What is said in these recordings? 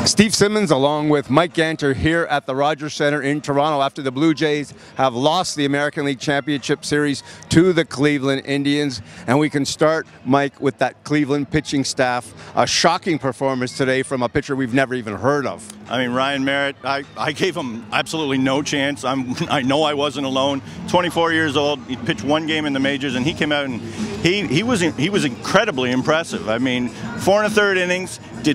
Steve Simmons along with Mike Ganter here at the Rogers Centre in Toronto after the Blue Jays have lost the American League Championship Series to the Cleveland Indians. And we can start, Mike, with that Cleveland pitching staff. A shocking performance today from a pitcher we've never even heard of. I mean, Ryan Merritt, I gave him absolutely no chance. I know I wasn't alone. 24 years old, he pitched one game in the majors, and he came out and he was incredibly impressive. I mean, 4 1/3 innings, they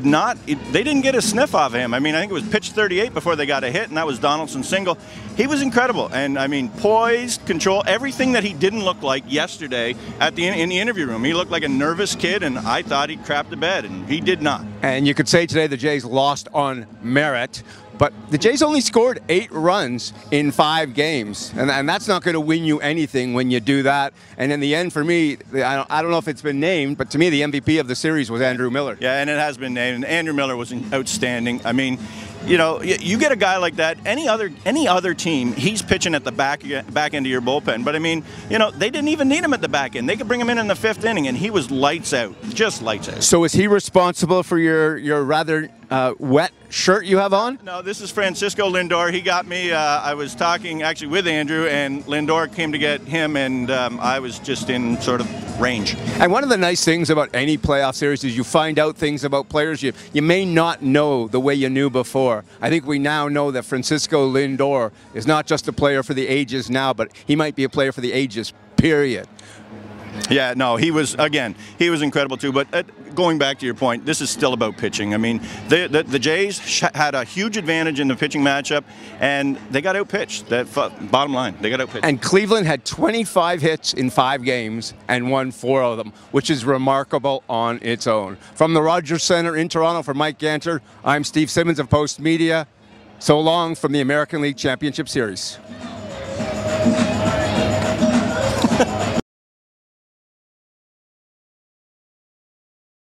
didn't get a sniff off him. I mean, I think it was pitch 38 before they got a hit, and that was Donaldson's single. He was incredible, and I mean, poised, control, everything that he didn't look like yesterday in the interview room. He looked like a nervous kid, and I thought he'd crap the bed, and he did not. And you could say today the Jays lost on merit, but the Jays only scored 8 runs in 5 games, and that's not going to win you anything when you do that. And in the end, for me, I don't know if it's been named, but to me, the MVP of the series was Andrew Miller. Yeah, and it has been named. And Andrew Miller was outstanding. I mean, you know, you get a guy like that. Any other team, he's pitching at the back end of your bullpen. But I mean, you know, they didn't even need him at the back end. They could bring him in the 5th inning, and he was lights out, just lights out. So is he responsible for your rather wet shirt you have on? No, this is Francisco Lindor. He got me. I was talking actually with Andrew, and Lindor came to get him, and I was just in sort of range. And one of the nice things about any playoff series is you find out things about players you may not know the way you knew before. I think we now know that Francisco Lindor is not just a player for the ages now, but he might be a player for the ages, period. Yeah, no, he was incredible too. But going back to your point, this is still about pitching. I mean, the Jays had a huge advantage in the pitching matchup, and they got outpitched. Bottom line, they got outpitched. And Cleveland had 25 hits in 5 games and won 4 of them, which is remarkable on its own. From the Rogers Centre in Toronto, for Mike Ganter, I'm Steve Simmons of Post Media. So long from the American League Championship Series.